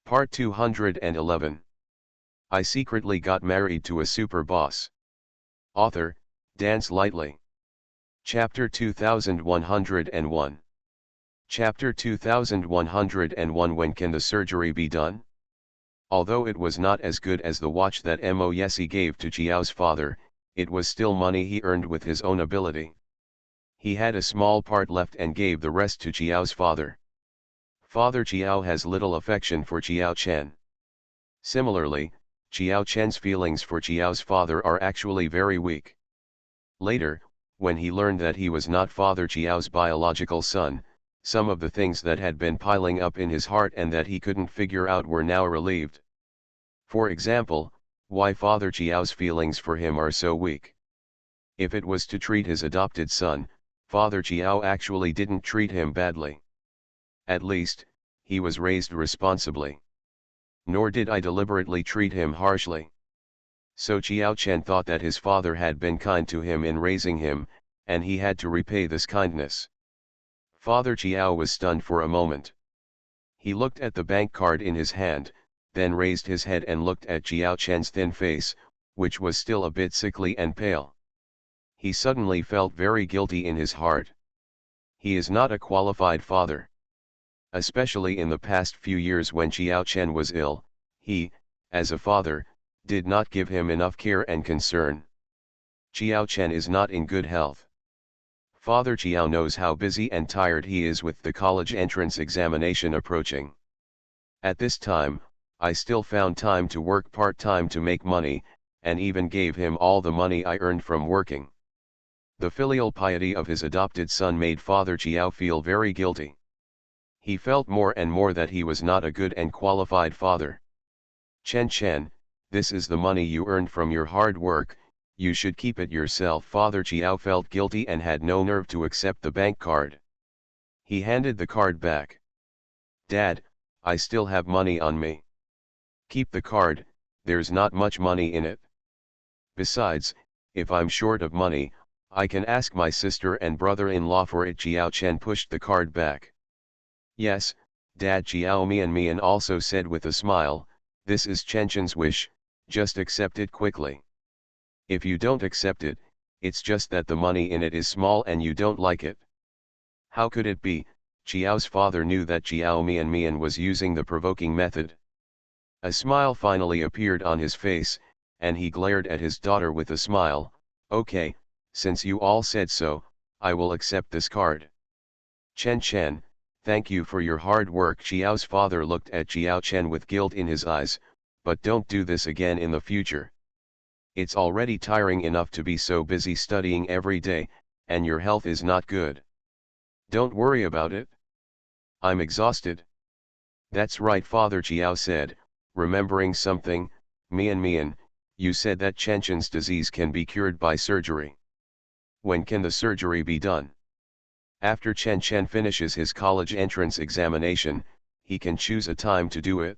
Part 211. I secretly got married to a super boss. Author, Dance Lightly. Chapter 2101. Chapter 2101. When can the surgery be done? Although it was not as good as the watch that Mo Yesi gave to Jiao's father, it was still money he earned with his own ability. He had a small part left and gave the rest to Jiao's father. Father Jiao has little affection for Jiao Chen. Similarly, Jiao Chen's feelings for Jiao's father are actually very weak. Later, when he learned that he was not Father Jiao's biological son, some of the things that had been piling up in his heart and that he couldn't figure out were now relieved. For example, why Father Jiao's feelings for him are so weak. If it was to treat his adopted son, Father Jiao actually didn't treat him badly. At least, he was raised responsibly. Nor did I deliberately treat him harshly. So Jiao Chen thought that his father had been kind to him in raising him, and he had to repay this kindness. Father Jiao was stunned for a moment. He looked at the bank card in his hand, then raised his head and looked at Jiao Chen's thin face, which was still a bit sickly and pale. He suddenly felt very guilty in his heart. He is not a qualified father. Especially in the past few years when Jiao Chen was ill, he, as a father, did not give him enough care and concern. Jiao Chen is not in good health. Father Jiao knows how busy and tired he is with the college entrance examination approaching. At this time, I still found time to work part-time to make money, and even gave him all the money I earned from working. The filial piety of his adopted son made Father Jiao feel very guilty. He felt more and more that he was not a good and qualified father. Chen, this is the money you earned from your hard work, you should keep it yourself. Father Jiao felt guilty and had no nerve to accept the bank card. He handed the card back. Dad, I still have money on me. Keep the card, there's not much money in it. Besides, if I'm short of money, I can ask my sister and brother-in-law for it. Jiao Chen pushed the card back. Yes, Dad, Jiao Mian also said with a smile, this is Chen's wish, just accept it quickly. If you don't accept it, it's just that the money in it is small and you don't like it. How could it be? Jiao's father knew that Jiao Mian was using the provoking method. A smile finally appeared on his face, and he glared at his daughter with a smile. Okay, since you all said so, I will accept this card. Chen, thank you for your hard work. Jiao's father looked at Jiao Chen with guilt in his eyes, but don't do this again in the future. It's already tiring enough to be so busy studying every day, and your health is not good. Don't worry about it. I'm exhausted. That's right, Father Jiao said, remembering something. Mian, you said that Chen's disease can be cured by surgery. When can the surgery be done? After Chen finishes his college entrance examination, he can choose a time to do it.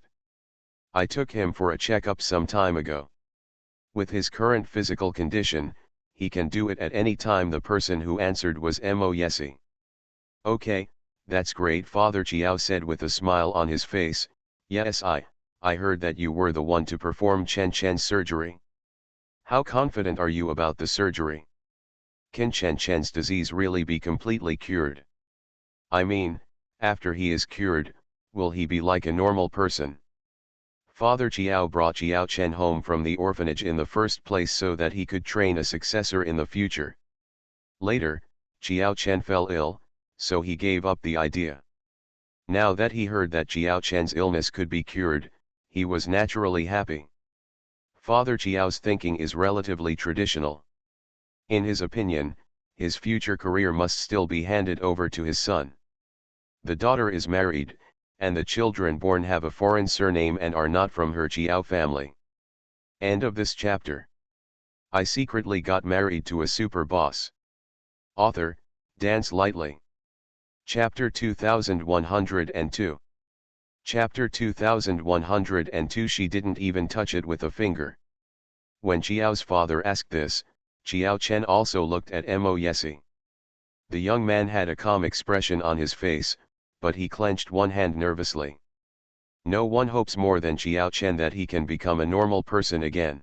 I took him for a checkup some time ago. With his current physical condition, he can do it at any time. The person who answered was Mo Yesi. Okay, that's great, Father Jiao said with a smile on his face. Yes, I heard that you were the one to perform Chen's surgery. How confident are you about the surgery? Can Chen's disease really be completely cured? I mean, after he is cured, will he be like a normal person? Father Jiao brought Jiao Chen home from the orphanage in the first place so that he could train a successor in the future. Later, Jiao Chen fell ill, so he gave up the idea. Now that he heard that Jiao Chen's illness could be cured, he was naturally happy. Father Jiao's thinking is relatively traditional. In his opinion, his future career must still be handed over to his son. The daughter is married, and the children born have a foreign surname and are not from her Jiao family. End of this chapter. I secretly got married to a super boss. Author, Dance Lightly. Chapter 2102. Chapter 2102. She didn't even touch it with a finger. When Jiao's father asked this, Jiao Chen also looked at Mo Yesi. The young man had a calm expression on his face, but he clenched one hand nervously. No one hopes more than Xiao Chen that he can become a normal person again.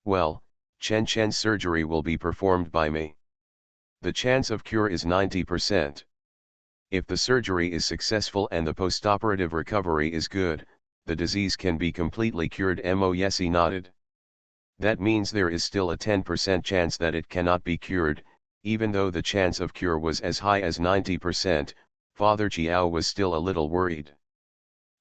Well, Chen Chen's surgery will be performed by me. The chance of cure is 90%. If the surgery is successful and the postoperative recovery is good, the disease can be completely cured. Mo Yesi nodded. That means there is still a 10% chance that it cannot be cured. Even though the chance of cure was as high as 90%, Father Chiao was still a little worried.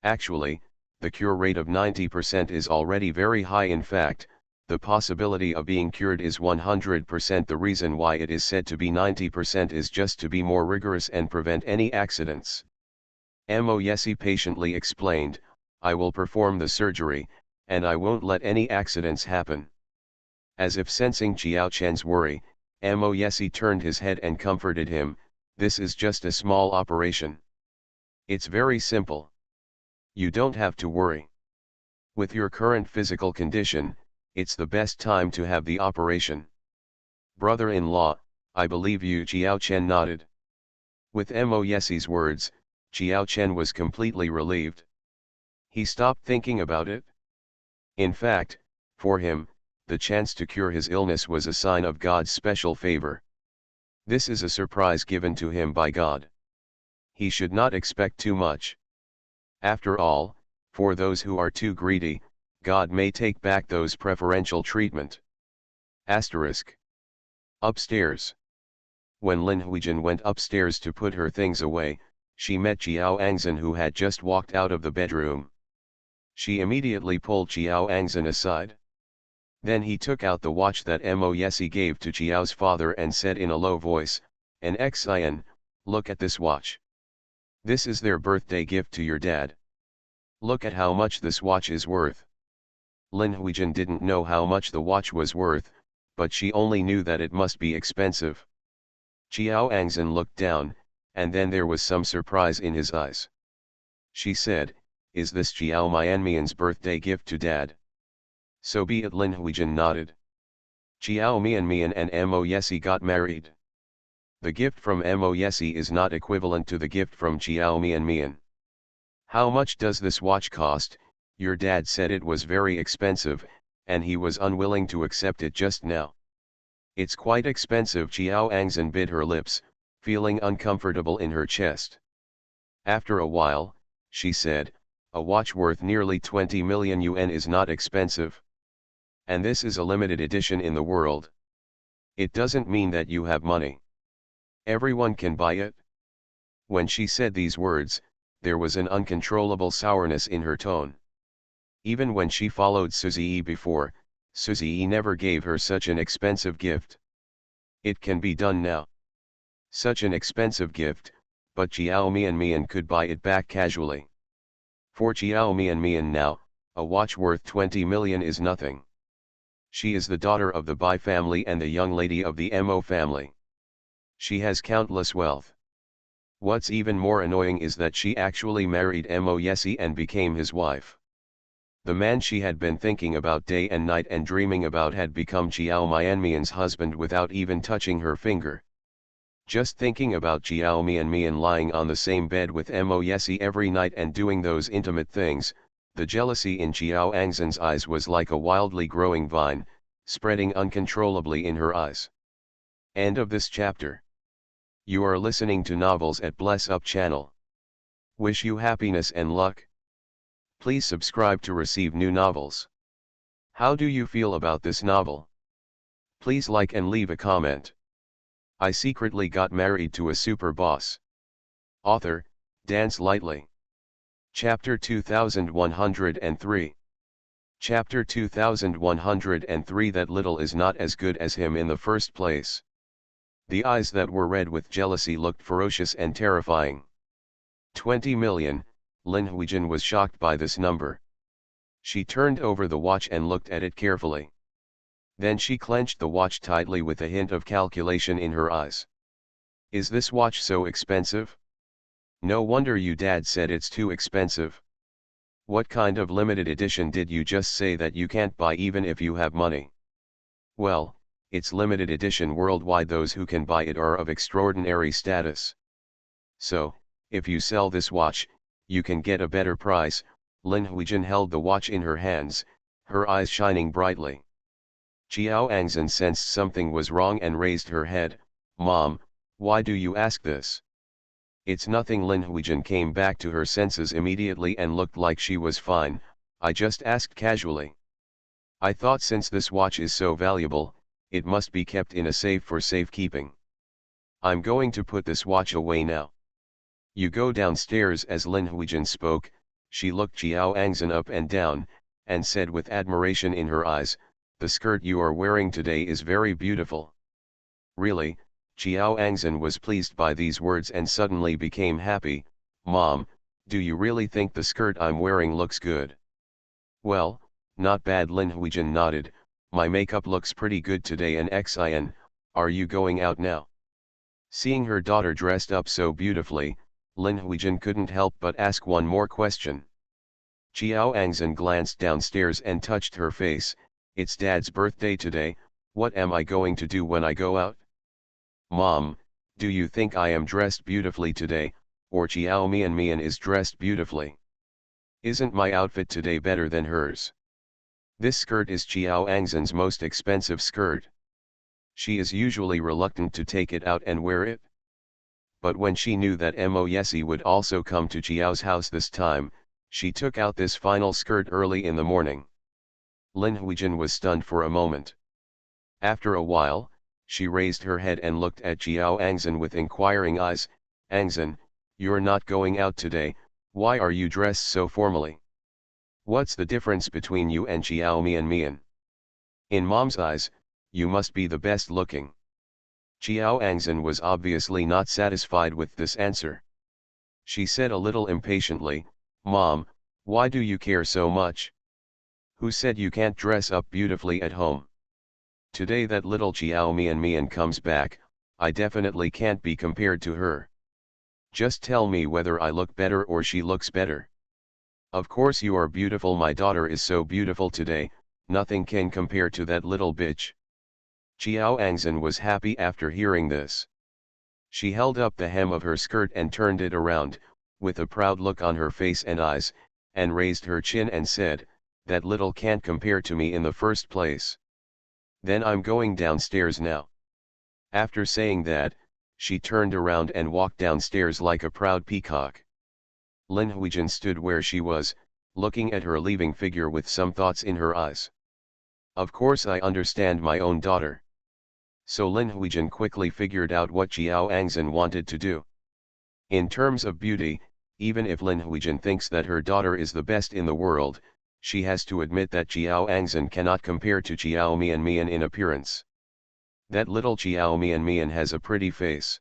Actually, the cure rate of 90% is already very high. In fact, the possibility of being cured is 100%. The reason why it is said to be 90% is just to be more rigorous and prevent any accidents. Mo Yesi patiently explained, I will perform the surgery, and I won't let any accidents happen. As if sensing Xiao Chen's worry, Mo Yesi turned his head and comforted him, this is just a small operation. It's very simple. You don't have to worry. With your current physical condition, it's the best time to have the operation. Brother-in-law, I believe you. Xiao Chen nodded. With Mo Yesi's words, Xiao Chen was completely relieved. He stopped thinking about it. In fact, for him, the chance to cure his illness was a sign of God's special favor. This is a surprise given to him by God. He should not expect too much. After all, for those who are too greedy, God may take back those preferential treatment. Asterisk. Upstairs. When Lin Huijin went upstairs to put her things away, she met Xiao Angzhen, who had just walked out of the bedroom. She immediately pulled Xiao Angzhen aside. Then he took out the watch that Mo Yesi gave to Xiao's father and said in a low voice, "An Xin, look at this watch. This is their birthday gift to your dad. Look at how much this watch is worth." Lin Huijin didn't know how much the watch was worth, but she only knew that it must be expensive. Xiao Angzhen looked down, and then there was some surprise in his eyes. She said, "Is this Xiao Mianmian's birthday gift to dad?" "So be it." Lin Huijin nodded. Xiao Mianmian and Mo Yesi got married. The gift from Mo Yesi is not equivalent to the gift from Xiao Mianmian. "How much does this watch cost?" "Your dad said it was very expensive, and he was unwilling to accept it just now." "It's quite expensive." Xiao Angzhen bit her lips, feeling uncomfortable in her chest. After a while, she said, "A watch worth nearly 20 million yuan is not expensive. And this is a limited edition in the world. It doesn't mean that you have money. Everyone can buy it." When she said these words, there was an uncontrollable sourness in her tone. Even when she followed Suzy before, Suzy never gave her such an expensive gift. It can be done now. Such an expensive gift, but Xiao Mianmian could buy it back casually. For Xiao Mianmian now, a watch worth 20 million is nothing. She is the daughter of the Bai family and the young lady of the Mo family. She has countless wealth. What's even more annoying is that she actually married Mo Yesi and became his wife. The man she had been thinking about day and night and dreaming about had become Xiao Mianmian's husband without even touching her finger. Just thinking about Xiao Mianmian lying on the same bed with Mo Yesi every night and doing those intimate things, the jealousy in Xiao Angzhen's eyes was like a wildly growing vine, spreading uncontrollably in her eyes. End of this chapter. You are listening to Novels at Bless Up channel. Wish you happiness and luck. Please subscribe to receive new novels. How do you feel about this novel? Please like and leave a comment. I secretly got married to a super boss. Author, Dance Lightly. Chapter 2103. Chapter 2103. That little is not as good as him in the first place. The eyes that were red with jealousy looked ferocious and terrifying. 20 million, Lin Huijin was shocked by this number. She turned over the watch and looked at it carefully. Then she clenched the watch tightly with a hint of calculation in her eyes. "Is this watch so expensive? No wonder you dad said it's too expensive. What kind of limited edition did you just say that you can't buy even if you have money?" "Well, it's limited edition worldwide. Those who can buy it are of extraordinary status. So, if you sell this watch, you can get a better price, Lin Huijin held the watch in her hands, her eyes shining brightly. Qiao Angzhen sensed something was wrong and raised her head. "Mom, why do you ask this?" "It's nothing." Lin Huijin came back to her senses immediately and looked like she was fine. "I just asked casually. I thought since this watch is so valuable, it must be kept in a safe for safekeeping. I'm going to put this watch away now." "You go downstairs." As Lin Huijin spoke, she looked Qiao Angzhen up and down, and said with admiration in her eyes, "The skirt you are wearing today is very beautiful." Really, Qiao Angzhen was pleased by these words and suddenly became happy. "Mom, do you really think the skirt I'm wearing looks good?" "Well, not bad." Lin Huijin nodded. "My makeup looks pretty good today." And Xin, are you going out now? Seeing her daughter dressed up so beautifully, Lin Huijin couldn't help but ask one more question. Qiao Angzhen glanced downstairs and touched her face. "It's Dad's birthday today, what am I going to do when I go out?" "Mom, do you think I am dressed beautifully today, or Qiao Mian is dressed beautifully? Isn't my outfit today better than hers? This skirt is Qiao Angzhen's most expensive skirt. She is usually reluctant to take it out and wear it. But when she knew that Mo Yesi would also come to Qiao's house this time, she took out this final skirt early in the morning." Lin Huijin was stunned for a moment. After a while, she raised her head and looked at Qiao Angzhen with inquiring eyes. "Angzhen, you're not going out today, why are you dressed so formally? What's the difference between you and Qiao Mian? In Mom's eyes, you must be the best looking." Qiao Angzhen was obviously not satisfied with this answer. She said a little impatiently, "Mom, why do you care so much? Who said you can't dress up beautifully at home? Today that little Qiao Mian comes back, I definitely can't be compared to her. Just tell me whether I look better or she looks better. Of course you are beautiful. My daughter is so beautiful today, nothing can compare to that little bitch." Qiao Angzhen was happy after hearing this. She held up the hem of her skirt and turned it around, with a proud look on her face and eyes, and raised her chin and said, "That little can't compare to me in the first place. Then I'm going downstairs now." After saying that, she turned around and walked downstairs like a proud peacock. Lin Huijin stood where she was, looking at her leaving figure with some thoughts in her eyes. Of course I understand my own daughter. So Lin Huijin quickly figured out what Qiao Angzhen wanted to do. In terms of beauty, even if Lin Huijin thinks that her daughter is the best in the world, she has to admit that Qiao Angzhen cannot compare to Qiao Mian in appearance. That little Qiao Mian has a pretty face.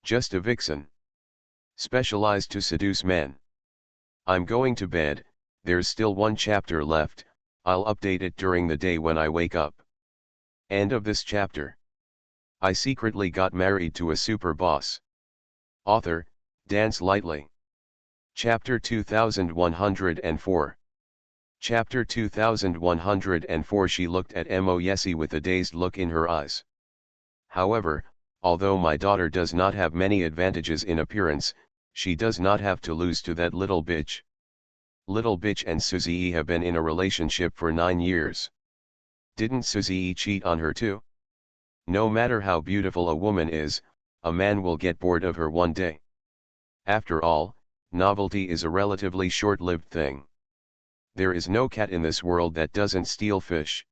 Just a vixen. Specialized to seduce men. I'm going to bed, there's still one chapter left, I'll update it during the day when I wake up. End of this chapter. I secretly got married to a super boss. Author, Dance Lightly. Chapter 2104. Chapter 2104. She looked at Mo Yesi with a dazed look in her eyes. "However, although my daughter does not have many advantages in appearance, she does not have to lose to that little bitch. Little bitch and Suzy have been in a relationship for 9 years. Didn't Suzy cheat on her too? No matter how beautiful a woman is, a man will get bored of her one day. After all, novelty is a relatively short-lived thing. There is no cat in this world that doesn't steal fish.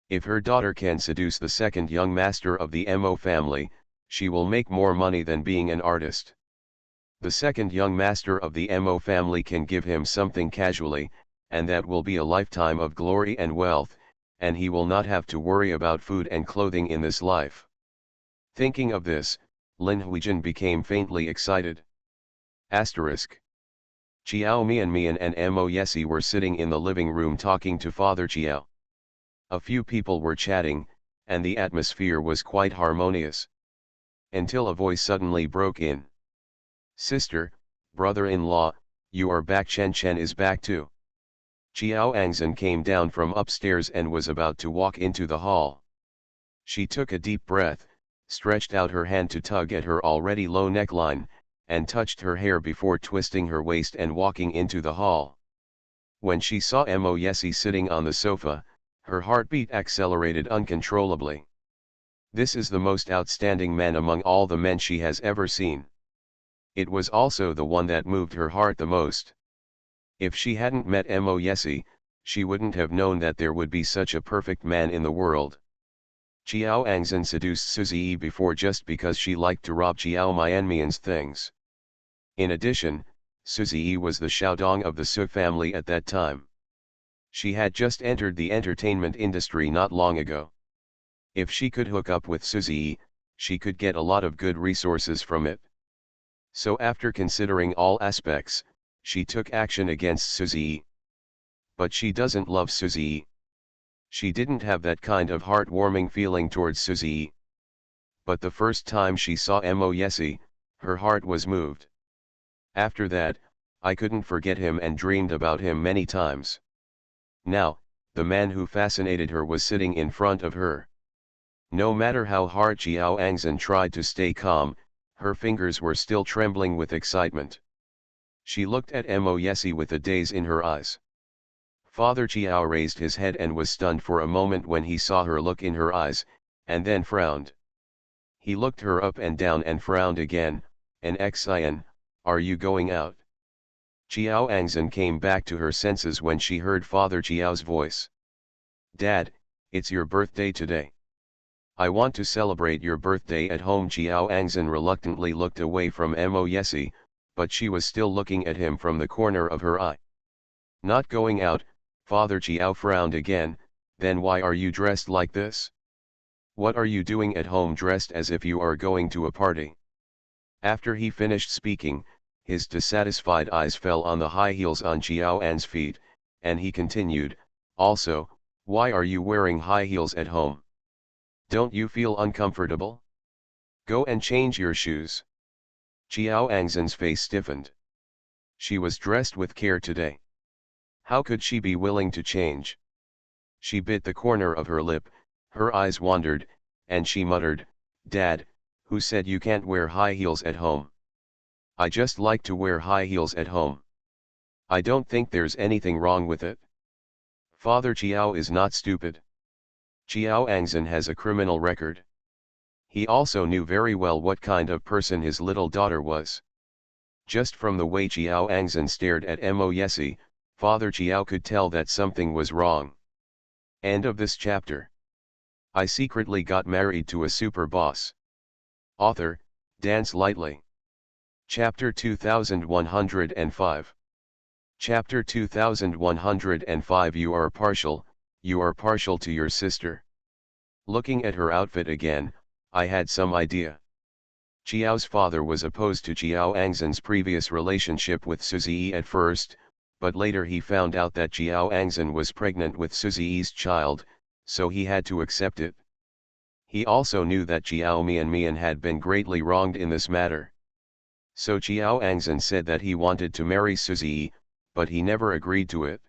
If her daughter can seduce the second young master of the Mo family, she will make more money than being an artist. The second young master of the Mo family can give him something casually, and that will be a lifetime of glory and wealth, and he will not have to worry about food and clothing in this life." Thinking of this, Lin Huijin became faintly excited. Asterisk. Qiao Mian and Mo Yesi were sitting in the living room talking to Father Qiao. A few people were chatting, and the atmosphere was quite harmonious. Until a voice suddenly broke in. "Sister, brother-in-law, you are back. Chen is back too." Qiao Angzhen came down from upstairs and was about to walk into the hall. She took a deep breath, stretched out her hand to tug at her already low neckline, and touched her hair before twisting her waist and walking into the hall. When she saw Mo Yesi sitting on the sofa, her heartbeat accelerated uncontrollably. This is the most outstanding man among all the men she has ever seen. It was also the one that moved her heart the most. If she hadn't met Mo Yesi, she wouldn't have known that there would be such a perfect man in the world. Chiao Angzan seduced Suzy before just because she liked to rob Chiao Mianmian's things. In addition, Suzy was the Xiaodong of the Su family at that time. She had just entered the entertainment industry not long ago. If she could hook up with Suzy, she could get a lot of good resources from it. So after considering all aspects, she took action against Suzy. But she doesn't love Suzy. She didn't have that kind of heartwarming feeling towards Suzy. But the first time she saw Mo Yesi, her heart was moved. After that, I couldn't forget him and dreamed about him many times. Now, the man who fascinated her was sitting in front of her. No matter how hard Chiao Angzan tried to stay calm, her fingers were still trembling with excitement. She looked at Mo Yesi with a daze in her eyes. Father Chiao raised his head and was stunned for a moment when he saw her look in her eyes, and then frowned. He looked her up and down and frowned again. "An Xian, are you going out?" Chiao Angzan came back to her senses when she heard Father Chiao's voice. "Dad, it's your birthday today. I want to celebrate your birthday at home." Chiao Angzan reluctantly looked away from Mo Yesi, but she was still looking at him from the corner of her eye. "Not going out?" Father Chiao frowned again. "Then why are you dressed like this? What are you doing at home dressed as if you are going to a party?" After he finished speaking, his dissatisfied eyes fell on the high heels on Chiao An's feet, and he continued, "Also, why are you wearing high heels at home? Don't you feel uncomfortable? Go and change your shoes." Chiao Angzan's face stiffened. She was dressed with care today. How could she be willing to change? She bit the corner of her lip, her eyes wandered, and she muttered, "Dad, who said you can't wear high heels at home? I just like to wear high heels at home. I don't think there's anything wrong with it." Father Chiao is not stupid. Chiao Angzan has a criminal record. He also knew very well what kind of person his little daughter was. Just from the way Chiao Angzan stared at Mo Yesi, Father Chiao could tell that something was wrong. End of this chapter. I secretly got married to a super boss. Author, Dance Lightly. Chapter 2105. Chapter 2105. You are partial to your sister. Looking at her outfit again, I had some idea. Chiao's father was opposed to Chiao Angzan's previous relationship with Suzy at first, but later he found out that Chiao Angzan was pregnant with Suzy's child, so he had to accept it. He also knew that Chiao Mian had been greatly wronged in this matter. So Chiao Angzan said that he wanted to marry Suzy, but he never agreed to it.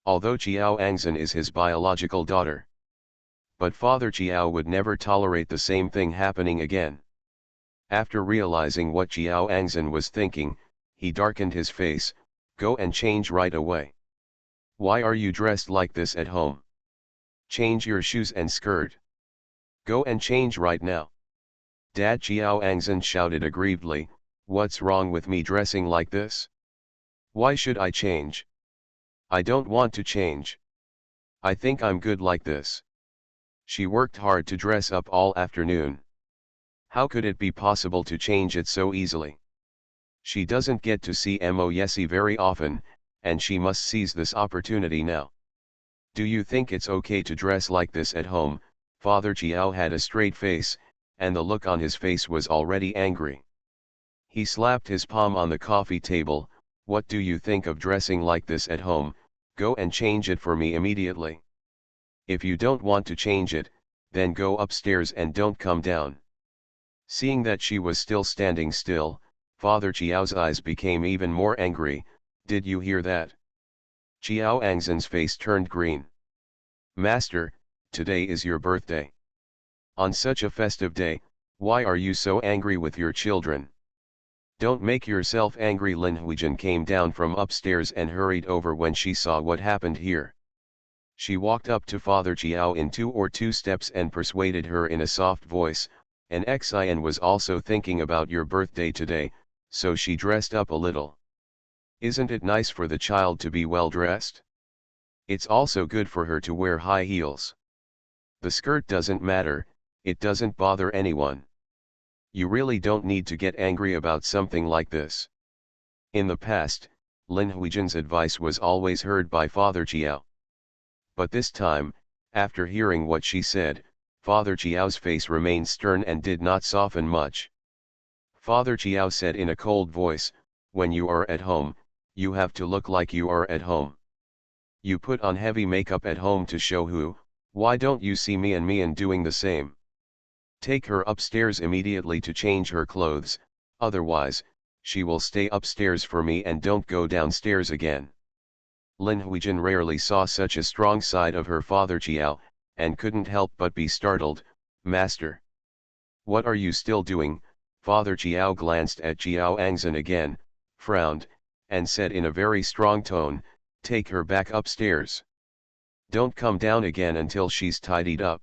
Although Chiao Angzan is his biological daughter. But Father Chiao would never tolerate the same thing happening again. After realizing what Chiao Angzan was thinking, he darkened his face. "Go and change right away. Why are you dressed like this at home? Change your shoes and skirt. Go and change right now." "Dad," Chiao Angzan shouted aggrievedly, "what's wrong with me dressing like this? Why should I change? I don't want to change. I think I'm good like this." She worked hard to dress up all afternoon. How could it be possible to change it so easily? She doesn't get to see Mo Yesi very often, and she must seize this opportunity now. "Do you think it's okay to dress like this at home?" Father Chiao had a straight face, and the look on his face was already angry. He slapped his palm on the coffee table. "What do you think of dressing like this at home? Go and change it for me immediately. If you don't want to change it, then go upstairs and don't come down." Seeing that she was still standing still, Father Chiao's eyes became even more angry. "Did you hear that?" Chiao Angzan's face turned green. "Master, today is your birthday. On such a festive day, why are you so angry with your children?" Don't make yourself angry. Lin Huijin came down from upstairs and hurried over when she saw what happened here. She walked up to Father Chiao in two steps and persuaded her in a soft voice, "An Xin was also thinking about your birthday today, so she dressed up a little. Isn't it nice for the child to be well dressed? It's also good for her to wear high heels. The skirt doesn't matter, it doesn't bother anyone. You really don't need to get angry about something like this." In the past, Lin Huijin's advice was always heard by Father Chiao. But this time, after hearing what she said, Father Chiao's face remained stern and did not soften much. Father Chiao said in a cold voice, "When you are at home, you have to look like you are at home. You put on heavy makeup at home to show who. Why don't you see me and doing the same? Take her upstairs immediately to change her clothes, otherwise, she will stay upstairs for me and don't go downstairs again." Lin Huijin rarely saw such a strong side of her father Chiao, and couldn't help but be startled. "Master, what are you still doing?" Father Chiao glanced at Chiao Angzan again, frowned, and said in a very strong tone, "Take her back upstairs. Don't come down again until she's tidied up."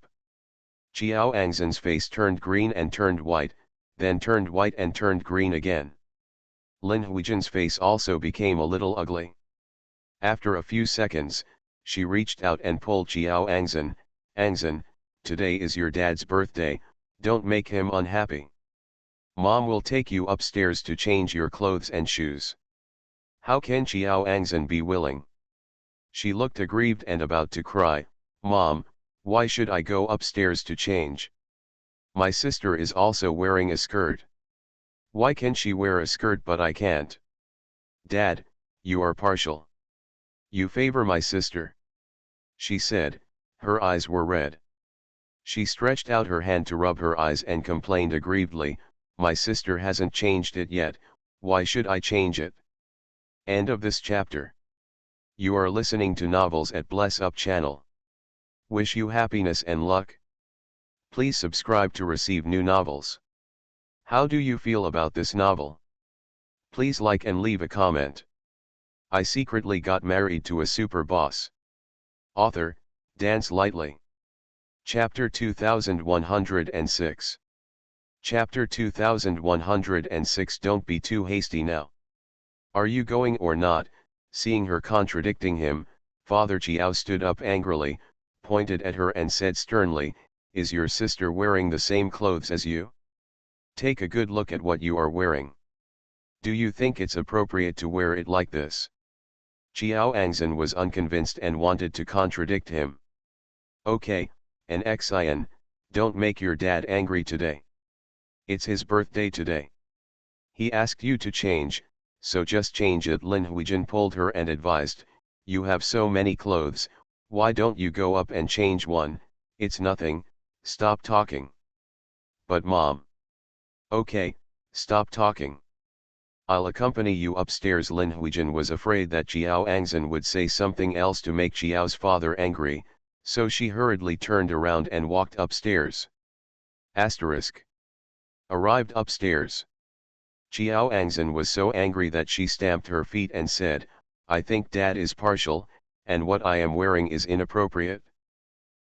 Chiao Angzan's face turned green and turned white, then turned white and turned green again. Lin Huijin's face also became a little ugly. After a few seconds, she reached out and pulled Chiao Angzan. "Angzan, today is your dad's birthday, don't make him unhappy. Mom will take you upstairs to change your clothes and shoes." How can Chiao Angzan be willing? She looked aggrieved and about to cry, "Mom, why should I go upstairs to change? My sister is also wearing a skirt. Why can she wear a skirt but I can't? Dad, you are partial. You favor my sister," she said. Her eyes were red. She stretched out her hand to rub her eyes and complained aggrievedly, "My sister hasn't changed it yet, why should I change it?" End of this chapter. You are listening to Novels at Bless Up channel. Wish you happiness and luck. Please subscribe to receive new novels. How do you feel about this novel? Please like and leave a comment. I secretly got married to a super boss. Author, Dance Lightly. Chapter 2106. Chapter 2106. Don't be too hasty now. Are you going or not? Seeing her contradicting him, Father Chiao stood up angrily, pointed at her and said sternly, "Is your sister wearing the same clothes as you? Take a good look at what you are wearing. Do you think it's appropriate to wear it like this?" Chiao Angzan was unconvinced and wanted to contradict him. "Okay, an Xin, don't make your dad angry today. It's his birthday today. He asked you to change, so just change it." Lin Huijin pulled her and advised, "You have so many clothes, why don't you go up and change one? It's nothing, stop talking." "But Mom." "Okay, stop talking. I'll accompany you upstairs." Lin Huijin was afraid that Chiao Angzan would say something else to make Chiao's father angry, so she hurriedly turned around and walked upstairs. Asterisk. Arrived upstairs. Chiao Angzan was so angry that she stamped her feet and said, "I think Dad is partial, and what I am wearing is inappropriate.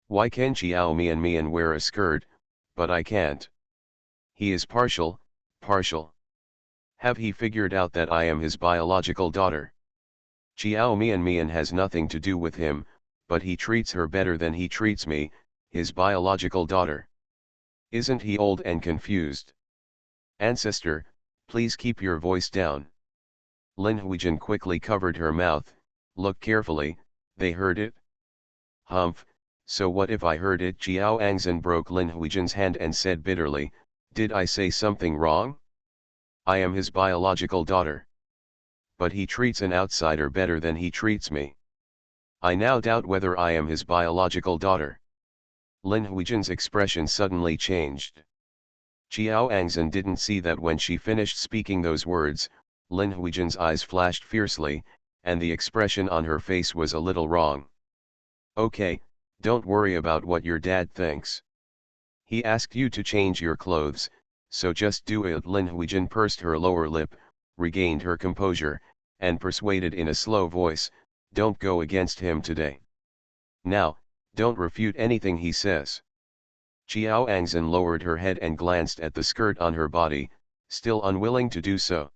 Why can Chiao Mian wear a skirt, but I can't? He is partial, partial. Have he figured out that I am his biological daughter? Chiao Mian has nothing to do with him, but he treats her better than he treats me, his biological daughter. Isn't he old and confused? Ancestor, please keep your voice down." Lin Huijin quickly covered her mouth. "Look carefully, they heard it." "Humph, so what if I heard it?" Chiao Angzan broke Lin Huijin's hand and said bitterly, "Did I say something wrong? I am his biological daughter. But he treats an outsider better than he treats me. I now doubt whether I am his biological daughter." Lin Huijin's expression suddenly changed. Chiao Angzan didn't see that when she finished speaking those words, Lin Huijin's eyes flashed fiercely, and the expression on her face was a little wrong. "Okay, don't worry about what your dad thinks. He asked you to change your clothes, so just do it. Lin Huijin pursed her lower lip, regained her composure, and persuaded in a slow voice, don't go against him today. Now, don't refute anything he says. Qiao Angzhen lowered her head and glanced at the skirt on her body, still unwilling to do so.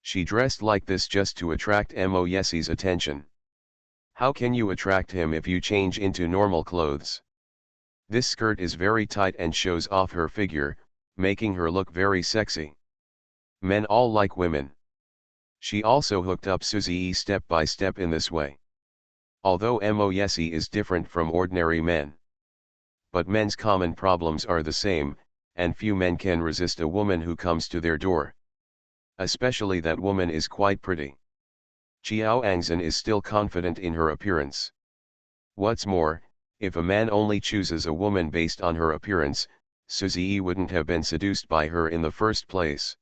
She dressed like this just to attract Mo Yesie's attention. How can you attract him if you change into normal clothes? This skirt is very tight and shows off her figure, making her look very sexy. Men all like women. She also hooked up Suzy step by step in this way. Although Mo Yesie is different from ordinary men. But men's common problems are the same, and few men can resist a woman who comes to their door. Especially that woman is quite pretty. Qiao Angzhen is still confident in her appearance. What's more, if a man only chooses a woman based on her appearance, Suzy wouldn't have been seduced by her in the first place.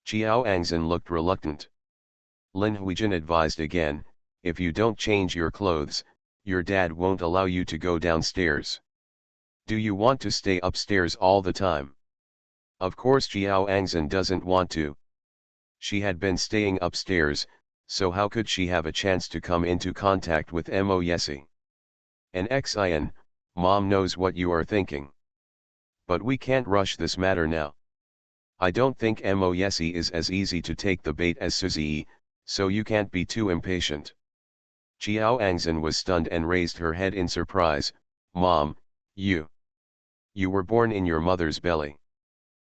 Qiao Angzhen looked reluctant. Lin Huijin advised again, if you don't change your clothes, your dad won't allow you to go downstairs. Do you want to stay upstairs all the time? Of course Qiao Angzhen doesn't want to. She had been staying upstairs, so how could she have a chance to come into contact with Mo Yesie? And Xin, Mom knows what you are thinking. But we can't rush this matter now. I don't think Mo Yesie is as easy to take the bait as Suzy, so you can't be too impatient. Qiao Angzhen was stunned and raised her head in surprise. Mom, you were born in your mother's belly.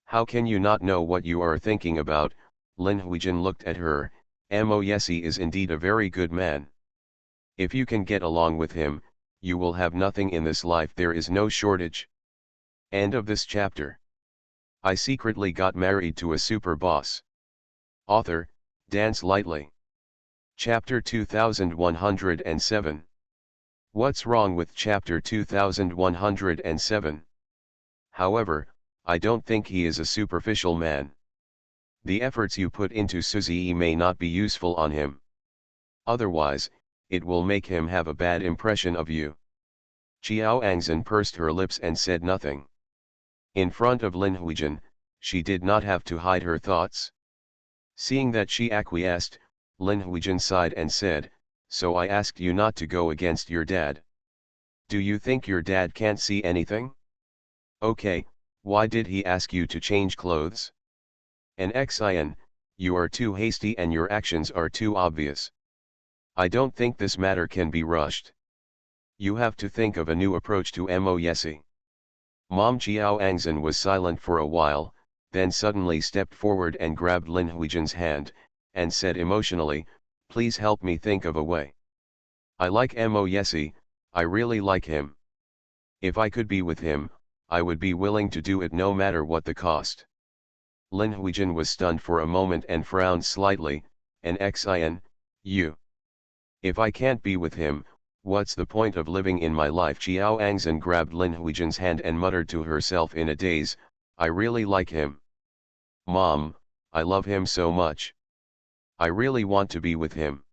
How can you not know what you are thinking about? Lin Huijin looked at her. Mo Yesie is indeed a very good man. If you can get along with him, you will have nothing in this life. There is no shortage. End of this chapter. I secretly got married to a super boss. Author, Dance Lightly. Chapter 2107. What's wrong with chapter 2107? However, I don't think he is a superficial man. The efforts you put into Suzy may not be useful on him. Otherwise, it will make him have a bad impression of you. Qiao Angzhen pursed her lips and said nothing. In front of Lin Huijin, she did not have to hide her thoughts. Seeing that she acquiesced, Lin Huijin sighed and said, so I asked you not to go against your dad. Do you think your dad can't see anything? Okay, why did he ask you to change clothes? And Xin, you are too hasty and your actions are too obvious. I don't think this matter can be rushed. You have to think of a new approach to Mo Yesie. Mom Qiao Angzhen was silent for a while, then suddenly stepped forward and grabbed Lin Huijin's hand, and said emotionally, please help me think of a way. I like Mo Yesie, I really like him. If I could be with him, I would be willing to do it no matter what the cost. Lin Huijin was stunned for a moment and frowned slightly, and Xin, you. If I can't be with him, what's the point of living in my life? Qiao Angzhen grabbed Lin Huijin's hand and muttered to herself in a daze, I really like him. Mom, I love him so much. I really want to be with him.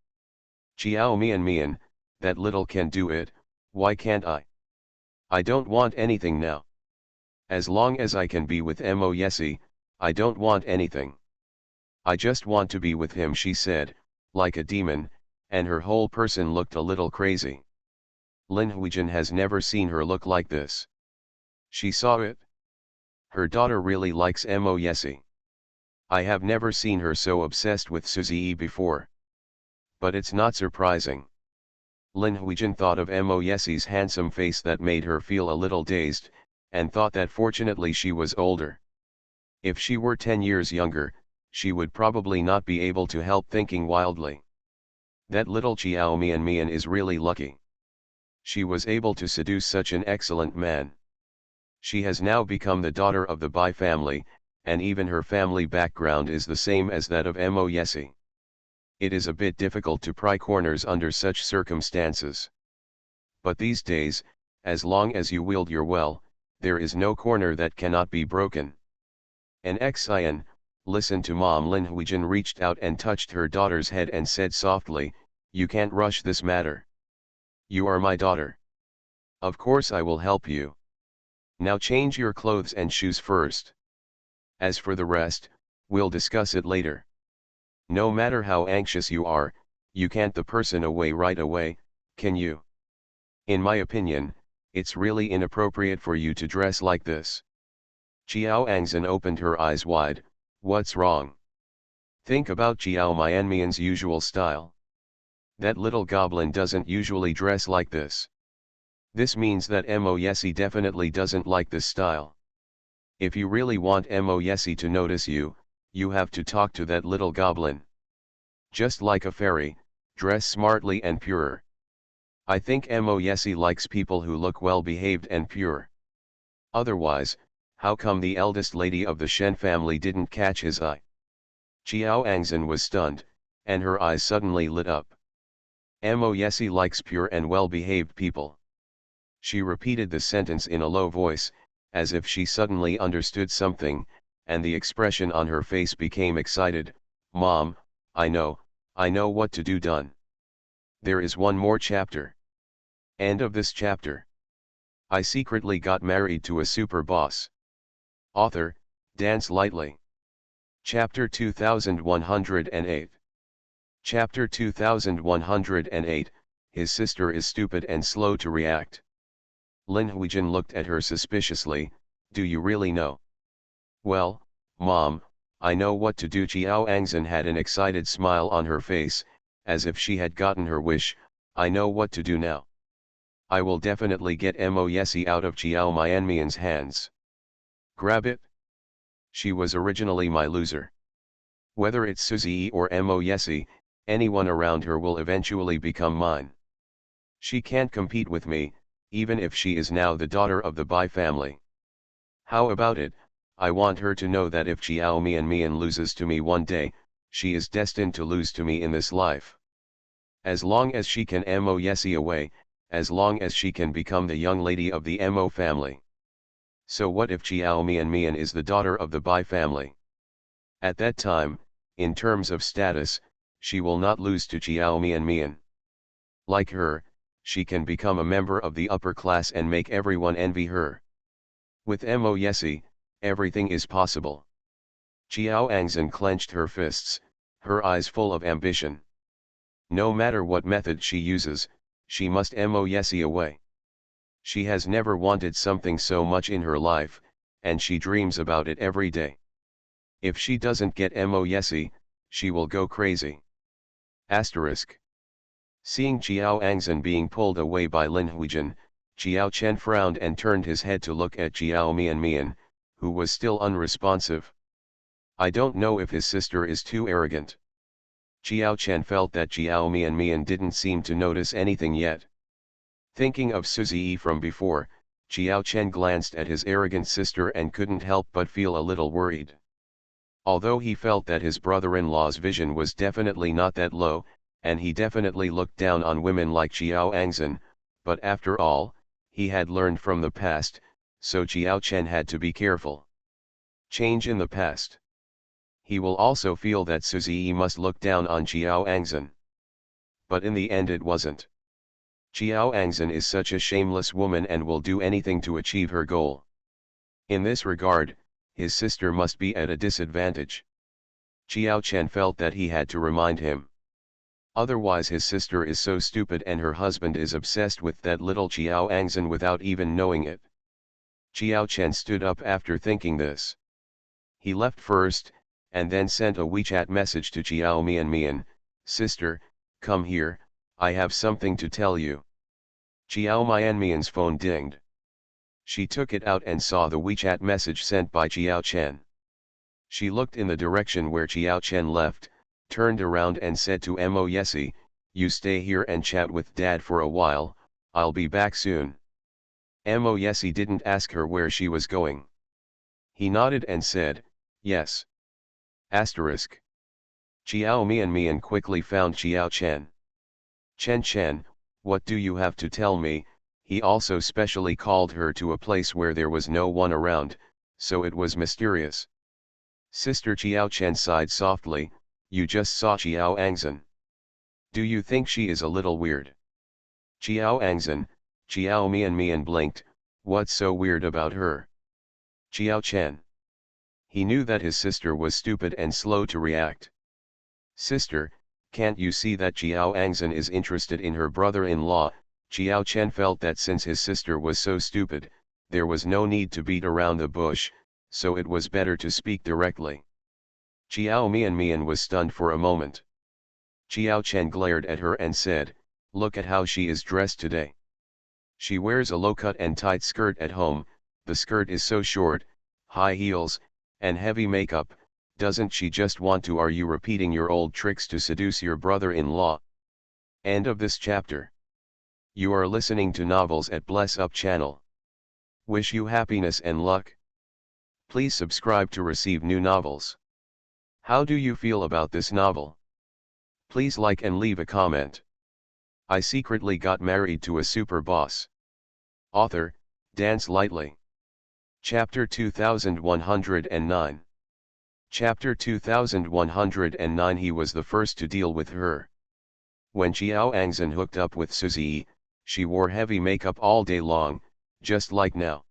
Qiao Mian, that little can do it, why can't I? I don't want anything now. As long as I can be with Mo Yesie, I don't want anything. I just want to be with him, she said, like a demon, and her whole person looked a little crazy. Lin Huijin has never seen her look like this. She saw it. Her daughter really likes Mo Yesie. I have never seen her so obsessed with Suzy before. But it's not surprising. Lin Huijin thought of Mo Yesie's handsome face that made her feel a little dazed, and thought that fortunately she was older. If she were 10 years younger, she would probably not be able to help thinking wildly. That little Qiao Mian is really lucky. She was able to seduce such an excellent man. She has now become the daughter of the Bai family, and even her family background is the same as that of Mo Yesie. It is a bit difficult to pry corners under such circumstances. But these days, as long as you wield your will, there is no corner that cannot be broken. And Xin, listen to Mom. Lin Huijin reached out and touched her daughter's head and said softly, you can't rush this matter. You are my daughter. Of course I will help you. Now change your clothes and shoes first. As for the rest, we'll discuss it later. No matter how anxious you are, you can't the person away right away, can you? In my opinion, it's really inappropriate for you to dress like this. Xiao Angzhen opened her eyes wide. What's wrong? Think about Xiao Mianmian's usual style. That little goblin doesn't usually dress like this. This means that Mo Yesi definitely doesn't like this style. If you really want Mo Yesi to notice you, you have to talk to that little goblin. Just like a fairy, dress smartly and pure. I think Mo Yesi likes people who look well behaved and pure. Otherwise, how come the eldest lady of the Shen family didn't catch his eye? Xiao Angzhen was stunned, and her eyes suddenly lit up. Mo Yesi likes pure and well-behaved people. She repeated the sentence in a low voice, as if she suddenly understood something, and the expression on her face became excited. Mom, I know what to do done. There is one more chapter. End of this chapter. I secretly got married to a super boss. Author, Dance Lightly. Chapter 2108. Chapter 2108, His sister is stupid and slow to react. Lin Huijin looked at her suspiciously. Do you really know? Well, Mom, I know what to do. Xiao Angzhen had an excited smile on her face, as if she had gotten her wish. I know what to do now. I will definitely get Mo Yesi out of Xiao Mianmian's hands. Grab it? She was originally my loser. Whether it's Suzy or Mo Yesi, anyone around her will eventually become mine. She can't compete with me, even if she is now the daughter of the Bai family. How about it? I want her to know that if Xiao Mian loses to me one day, she is destined to lose to me in this life. As long as she can Mo Yesi away, as long as she can become the young lady of the Mo family. So what if Xiao Mian is the daughter of the Bai family? At that time, in terms of status, she will not lose to Xiao Mian. Like her, she can become a member of the upper class and make everyone envy her. With Mo Yesi, everything is possible. Xiao Angzhen clenched her fists, her eyes full of ambition. No matter what method she uses, she must Mo Yesi away. She has never wanted something so much in her life, and she dreams about it every day. If she doesn't get Mo Yesi, she will go crazy. Asterisk. Seeing Xiao Angzhen being pulled away by Lin Huijin, Xiao Chen frowned and turned his head to look at Xiao Mian, who was still unresponsive. I don't know if his sister is too arrogant. Xiao Chen felt that Xiao Mian didn't seem to notice anything yet. Thinking of Suzy from before, Xiao Chen glanced at his arrogant sister and couldn't help but feel a little worried. Although he felt that his brother-in-law's vision was definitely not that low, and he definitely looked down on women like Xiao Angzhen, but after all, he had learned from the past, so Xiao Chen had to be careful. Change in the past. He will also feel that Suzy must look down on Xiao Angzhen. But in the end it wasn't. Xiao Angzhen is such a shameless woman and will do anything to achieve her goal. In this regard, his sister must be at a disadvantage. Xiao Chen felt that he had to remind him. Otherwise his sister is so stupid and her husband is obsessed with that little Xiao Angzhen without even knowing it. Xiao Chen stood up after thinking this. He left first, and then sent a WeChat message to Xiao Mian, Sister, come here, I have something to tell you. Xiao Mian's phone dinged. She took it out and saw the WeChat message sent by Xiao Chen. She looked in the direction where Xiao Chen left, turned around and said to Mo Yesi, you stay here and chat with Dad for a while, I'll be back soon. Mo Yesi didn't ask her where she was going. He nodded and said, yes. Asterisk. Xiao Mian quickly found Xiao Chen. Chen, what do you have to tell me? He also specially called her to a place where there was no one around, so it was mysterious. Sister Xiao Chen sighed softly, you just saw Xiao Angzhen. Do you think she is a little weird? Xiao Angzhen, Xiao Mian blinked, what's so weird about her? Xiao Chen. He knew that his sister was stupid and slow to react. "Sister, can't you see that Jiao Angzhen is interested in her brother-in-law?" Jiao Chen felt that since his sister was so stupid, there was no need to beat around the bush, so it was better to speak directly. Jiao Mian was stunned for a moment. Jiao Chen glared at her and said, "Look at how she is dressed today. She wears a low-cut and tight skirt at home, the skirt is so short, high heels, and heavy makeup. Doesn't she just want to? Are you repeating your old tricks to seduce your brother-in-law?" End of this chapter. You are listening to Novels at Bless Up channel. Wish you happiness and luck. Please subscribe to receive new novels. How do you feel about this novel? Please like and leave a comment. I secretly got married to a super boss. Author, Dance Lightly. Chapter 2109. Chapter 2109. He was the first to deal with her. When Jiao Angzhen hooked up with Suzy, she wore heavy makeup all day long, just like now.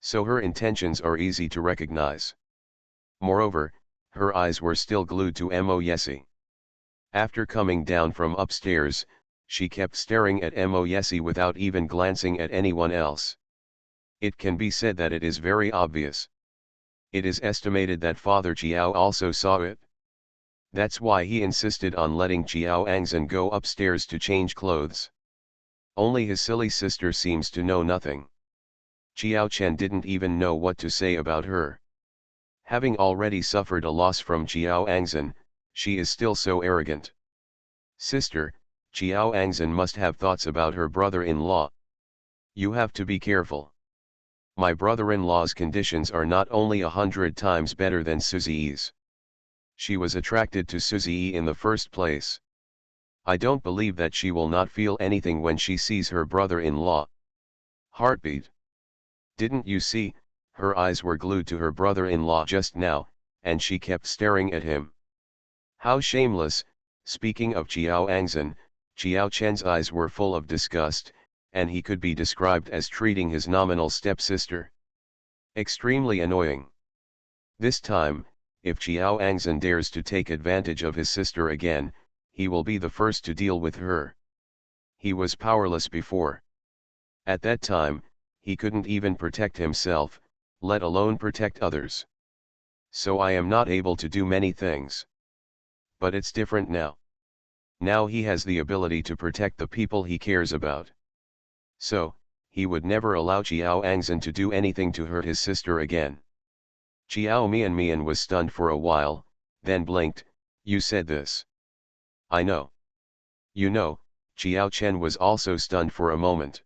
So her intentions are easy to recognize. Moreover, her eyes were still glued to Mo Yesi. After coming down from upstairs, she kept staring at Mo Yesi without even glancing at anyone else. It can be said that it is very obvious. It is estimated that Father Jiao also saw it. That's why he insisted on letting Jiao Angzhen go upstairs to change clothes. Only his silly sister seems to know nothing. Jiao Chen didn't even know what to say about her. Having already suffered a loss from Jiao Angzhen, she is still so arrogant. Sister, Jiao Angzhen must have thoughts about her brother-in-law. You have to be careful. My brother-in-law's conditions are not only 100 times better than Suzy's. She was attracted to Suzy in the first place. I don't believe that she will not feel anything when she sees her brother-in-law. Heartbeat. Didn't you see, her eyes were glued to her brother-in-law just now, and she kept staring at him. How shameless. Speaking of Jiao Angzhen, Jiao Chen's eyes were full of disgust, and he could be described as treating his nominal stepsister. Extremely annoying. This time, if Jiao Angzhen dares to take advantage of his sister again, he will be the first to deal with her. He was powerless before. At that time, he couldn't even protect himself, let alone protect others. So I am not able to do many things. But it's different now. Now he has the ability to protect the people he cares about. So, he would never allow Jiao Angzhen to do anything to hurt his sister again. Jiao Mian was stunned for a while, then blinked. You said this. I know. You know. Jiao Chen was also stunned for a moment.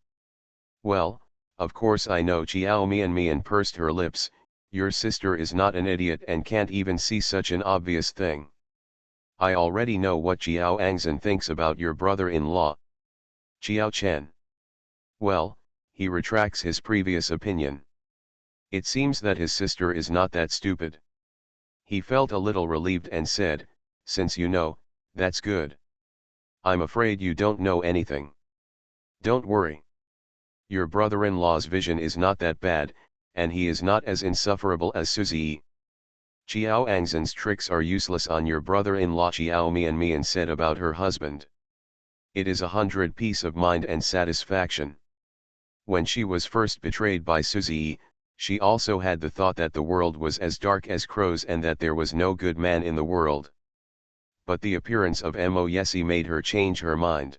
Well, of course I know. Jiao Mian pursed her lips. Your sister is not an idiot and can't even see such an obvious thing. I already know what Jiao Angzhen thinks about your brother-in-law. Jiao Chen. Well, he retracts his previous opinion. It seems that his sister is not that stupid. He felt a little relieved and said, since you know, that's good. I'm afraid you don't know anything. Don't worry. Your brother-in-law's vision is not that bad, and he is not as insufferable as Suzy. Jiao Angzhen's tricks are useless on your brother-in-law, Jiao Mian said about her husband. It is 100 peace of mind and satisfaction. When she was first betrayed by Suzy, she also had the thought that the world was as dark as crows and that there was no good man in the world. But the appearance of Mo Yesi made her change her mind.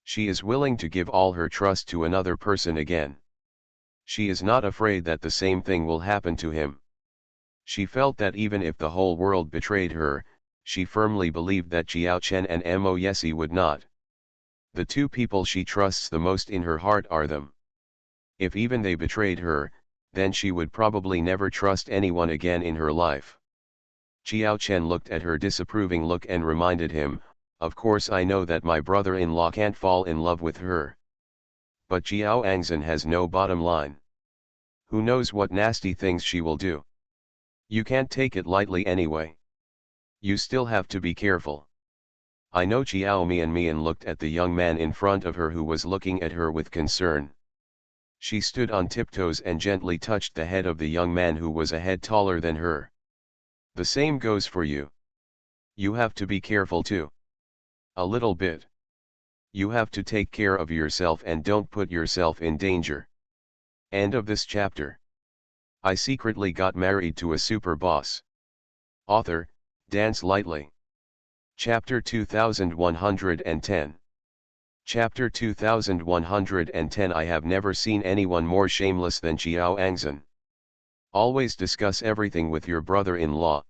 She is willing to give all her trust to another person again. She is not afraid that the same thing will happen to him. She felt that even if the whole world betrayed her, she firmly believed that Jiao Chen and Mo Yesi would not. The two people she trusts the most in her heart are them. If even they betrayed her, then she would probably never trust anyone again in her life. Jiao Chen looked at her disapproving look and reminded him, of course I know that my brother-in-law can't fall in love with her. But Jiao Angzhen has no bottom line. Who knows what nasty things she will do? You can't take it lightly anyway. You still have to be careful. I know. Jiao Mian looked at the young man in front of her who was looking at her with concern. She stood on tiptoes and gently touched the head of the young man who was a head taller than her. The same goes for you. You have to be careful too. A little bit. You have to take care of yourself and don't put yourself in danger. End of this chapter. I secretly got married to a super boss. Author, Dance Lightly. Chapter 2110. Chapter 2110. I have never seen anyone more shameless than Xiao Angzhen. Always discuss everything with your brother-in-law.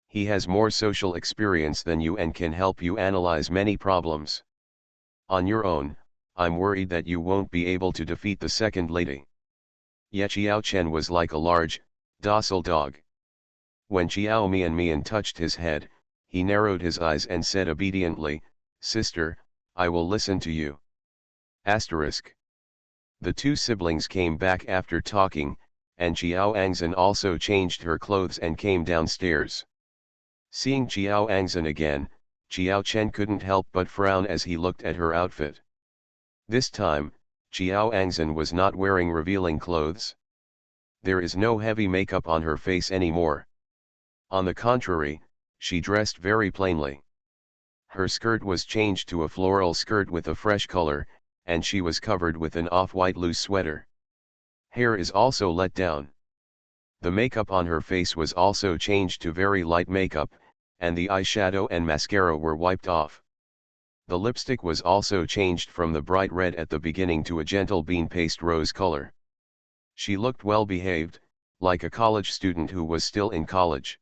He has more social experience than you and can help you analyze many problems. On your own, I'm worried that you won't be able to defeat the second lady. Yet Xiao Chen was like a large, docile dog. When Xiao Mian touched his head, he narrowed his eyes and said obediently, "Sister, I will listen to you." Asterisk. The two siblings came back after talking, and Xiao Angzhen also changed her clothes and came downstairs. Seeing Xiao Angzhen again, Xiao Chen couldn't help but frown as he looked at her outfit. This time, Xiao Angzhen was not wearing revealing clothes. There is no heavy makeup on her face anymore. On the contrary, she dressed very plainly. Her skirt was changed to a floral skirt with a fresh color, and she was covered with an off-white loose sweater. Hair is also let down. The makeup on her face was also changed to very light makeup, and the eyeshadow and mascara were wiped off. The lipstick was also changed from the bright red at the beginning to a gentle bean paste rose color. She looked well behaved, like a college student who was still in college.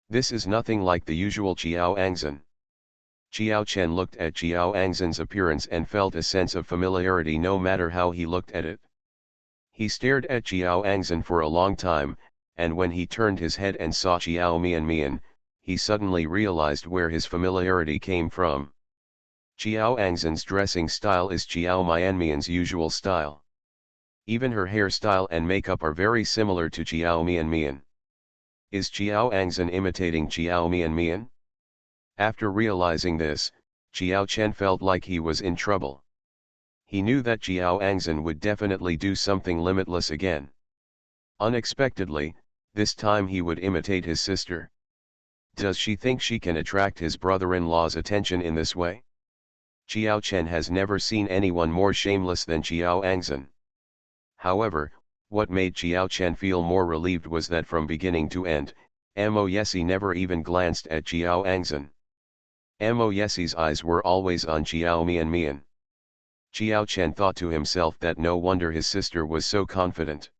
This is nothing like the usual Xiao Angzhen. Xiao Chen looked at Xiao Angzhen's appearance and felt a sense of familiarity no matter how he looked at it. He stared at Xiao Angzhen for a long time, and when he turned his head and saw Xiao Mian, he suddenly realized where his familiarity came from. Xiao Angzhen's dressing style is Xiao Mian's usual style. Even her hairstyle and makeup are very similar to Xiao Mian. Is Xiao Angzhen imitating Xiao Mian? After realizing this, Xiao Chen felt like he was in trouble. He knew that Xiao Angzhen would definitely do something limitless again. Unexpectedly, this time he would imitate his sister. Does she think she can attract his brother-in-law's attention in this way? Xiao Chen has never seen anyone more shameless than Xiao Angzhen. However, what made Xiao Chen feel more relieved was that from beginning to end, Mo Yesi never even glanced at Xiao Angzhen. Mo Yesi's eyes were always on Xiao Mian. Xiao Chen thought to himself that no wonder his sister was so confident.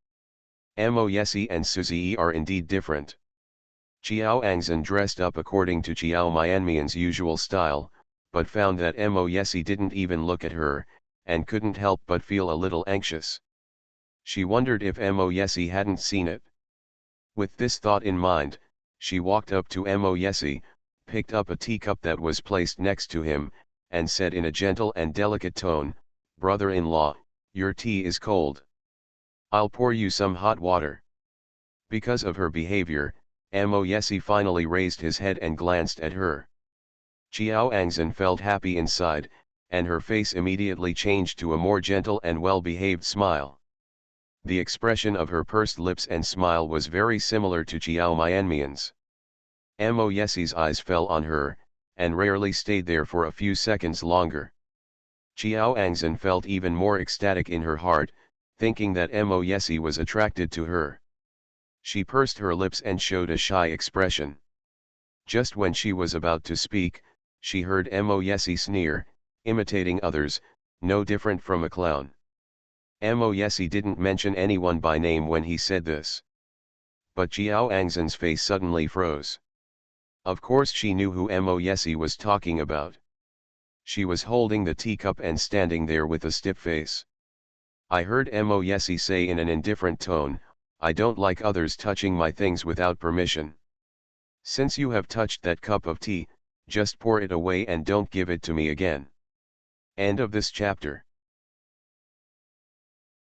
Mo Yesi and Suzy are indeed different. Xiao Angzhen dressed up according to Xiao Mian's usual style, but found that Mo Yesi didn't even look at her, and couldn't help but feel a little anxious. She wondered if Mo Yesi hadn't seen it. With this thought in mind, she walked up to Mo Yesi, picked up a teacup that was placed next to him, and said in a gentle and delicate tone, "Brother-in-law, your tea is cold. I'll pour you some hot water." Because of her behavior, Mo Yesi finally raised his head and glanced at her. Xiao Angzhen felt happy inside, and her face immediately changed to a more gentle and well-behaved smile. The expression of her pursed lips and smile was very similar to Xiao Mian's. Mo Yesi's eyes fell on her, and rarely stayed there for a few seconds longer. Xiao Angzhen felt even more ecstatic in her heart, thinking that Mo Yesi was attracted to her. She pursed her lips and showed a shy expression. Just when she was about to speak, she heard Mo Yesi sneer, imitating others, no different from a clown. Mo Yesi didn't mention anyone by name when he said this. But Xiao Angzhen's face suddenly froze. Of course she knew who Mo Yesi was talking about. She was holding the teacup and standing there with a stiff face. I heard Mo Yesi say in an indifferent tone, "I don't like others touching my things without permission. Since you have touched that cup of tea, just pour it away and don't give it to me again." End of this chapter.